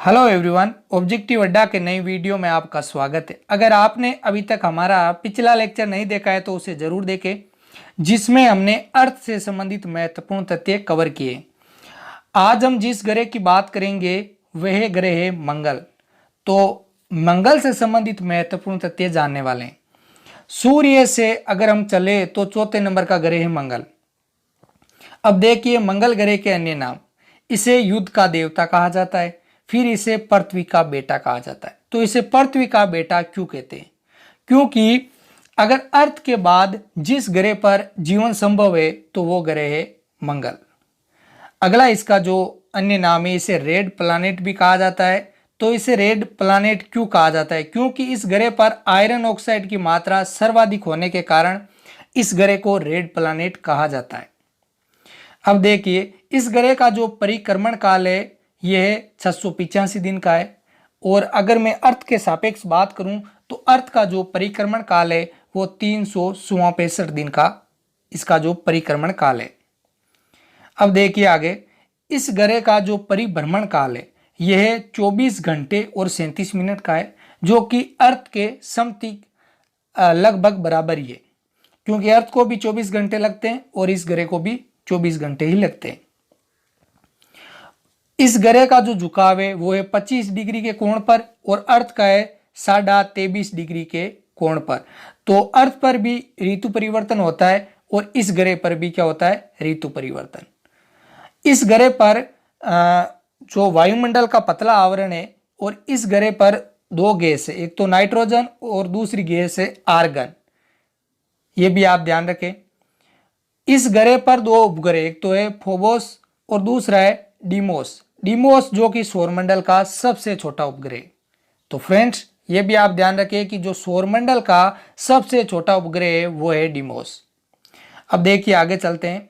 Hello everyone, objective अड्डा के नई वीडियो में आपका स्वागत है। अगर आपने अभी तक हमारा पिछला लेक्चर नहीं देखा है तो उसे जरूर देखें, जिसमें हमने अर्थ से संबंधित महत्वपूर्ण तथ्य कवर किए। आज हम जिस ग्रह की बात करेंगे वह ग्रह है मंगल। तो मंगल से संबंधित महत्वपूर्ण तथ्य जानने वाले हैं। सूर्य से अगर हम चले तो चौथे नंबर का ग्रह है मंगल। अब देखिए मंगल ग्रह के अन्य नाम, इसे युद्ध का देवता कहा जाता है, फिर इसे पृथ्वी का बेटा कहा जाता है। तो इसे पृथ्वी का बेटा क्यों कहते हैं? क्योंकि अगर अर्थ के बाद जिस ग्रह पर जीवन संभव है तो वो ग्रह है मंगल। अगला इसका जो अन्य नाम है, इसे रेड प्लैनेट भी कहा जाता है। तो इसे रेड प्लैनेट क्यों कहा जाता है? क्योंकि इस ग्रह पर आयरन ऑक्साइड की मात्रा सर्वाधिक होने के कारण इस ग्रह को रेड प्लैनेट कहा जाता है। अब देखिए इस ग्रह का जो परिक्रमण काल है यह 685 दिन का है। और अगर मैं अर्थ के सापेक्ष बात करूं तो अर्थ का जो परिक्रमण काल है वो 365 दिन का इसका जो परिक्रमण काल है। अब देखिए आगे, इस ग्रह का जो परिभ्रमण काल है यह 24 घंटे और 37 मिनट का है, जो कि अर्थ के समतिक लगभग बराबर ही है। क्योंकि अर्थ को भी 24 घंटे लगते हैं और इस ग्रह को भी 24 घंटे ही लगते हैं। इस ग्रह का जो झुकाव है वो है 25 डिग्री के कोण पर और अर्थ का है 23.5 डिग्री के कोण पर। तो अर्थ पर भी ऋतु परिवर्तन होता है और इस ग्रह पर भी क्या होता है? ऋतु परिवर्तन। इस ग्रह पर जो वायुमंडल का पतला आवरण है और इस ग्रह पर दो गैस है, एक तो नाइट्रोजन और दूसरी गैस है आर्गन। ये भी आप ध्यान रखें। इस ग्रह पर दो उपग्रह, एक तो है फोबोस और दूसरा है डीमोस। डीमोस जो कि सौरमंडल का सबसे छोटा उपग्रह। तो फ्रेंड्स ये भी आप ध्यान रखें कि जो सौरमंडल का सबसे छोटा उपग्रह है वो है डीमोस। अब देखिए आगे चलते हैं।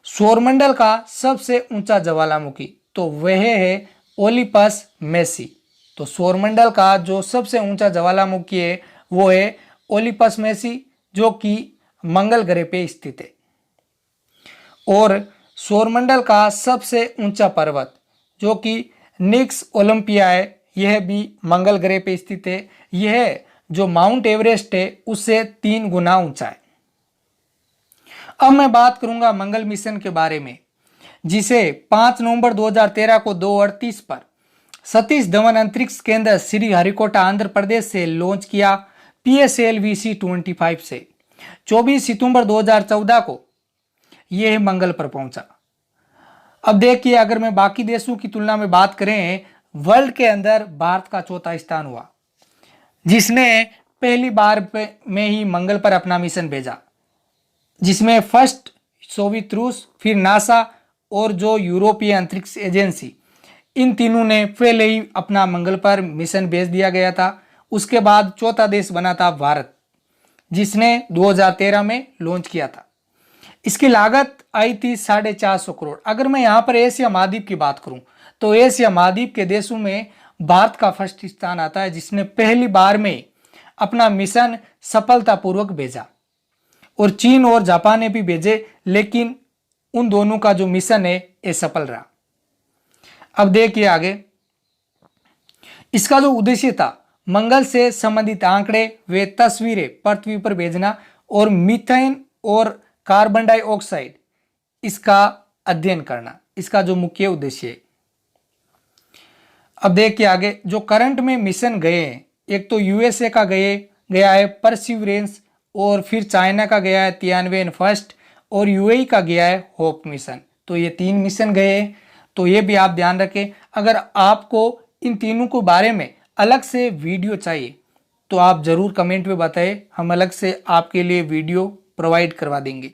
सौरमंडल का सबसे ऊंचा ज्वालामुखी तो वह है ओलिपस मेसी। तो सौरमंडल का जो सबसे ऊंचा ज्वालामुखी है वो है ओलिपस मेसी, जो कि मंगल ग्रह पे स्थित है। और सौरमंडल का सबसे ऊंचा पर्वत जो कि निक्स ओलंपिया है, यह भी मंगल ग्रह पे स्थित है। यह जो माउंट एवरेस्ट है उससे 3 गुना ऊंचा है। अब मैं बात करूंगा मंगल मिशन के बारे में, जिसे 5 नवंबर 2013 को 2:38 पर सतीश धवन अंतरिक्ष केंद्र श्रीहरिकोटा आंध्र प्रदेश से लॉन्च किया PSLV-C25 से। 24 सितंबर 2014 को यह मंगल पर पहुंचा। अब देखिए अगर मैं बाकी देशों की तुलना में बात करें, वर्ल्ड के अंदर भारत का चौथा स्थान हुआ, जिसने पहली बार में ही मंगल पर अपना मिशन भेजा, जिसमें फर्स्ट सोवियत रूस, फिर नासा और जो यूरोपीय अंतरिक्ष एजेंसी, इन तीनों ने पहले ही अपना मंगल पर मिशन भेज दिया गया था। उसके बाद चौथा देश बना था भारत, जिसने 2013 में लॉन्च किया था। इसकी लागत आई थी 450 करोड़। अगर मैं यहाँ पर एशिया महाद्वीप की बात करूं तो एशिया महाद्वीप के देशों में भारत का फर्स्ट स्थान आता है, जिसने पहली बार में अपना मिशन सफलतापूर्वक भेजा। और चीन और जापान ने भी भेजे, लेकिन उन दोनों का जो मिशन है ये सफल रहा। अब देखिए आगे, इसका जो उद्देश्य था मंगल से संबंधित आंकड़े वे तस्वीरें पृथ्वी पर भेजना और मीथेन और कार्बन डाइऑक्साइड इसका अध्ययन करना, इसका जो मुख्य उद्देश्य है। अब देखिए आगे, जो करंट में मिशन गए हैं, एक तो यूएसए का गया है परसिवरेंस, और फिर चाइना का गया है तियानवेन फर्स्ट, और यूएई का गया है होप मिशन। तो ये 3 मिशन गए हैं। तो ये भी आप ध्यान रखें। अगर आपको इन तीनों के बारे में अलग से वीडियो चाहिए तो आप जरूर कमेंट में बताएं, हम अलग से आपके लिए वीडियो प्रोवाइड करवा देंगे।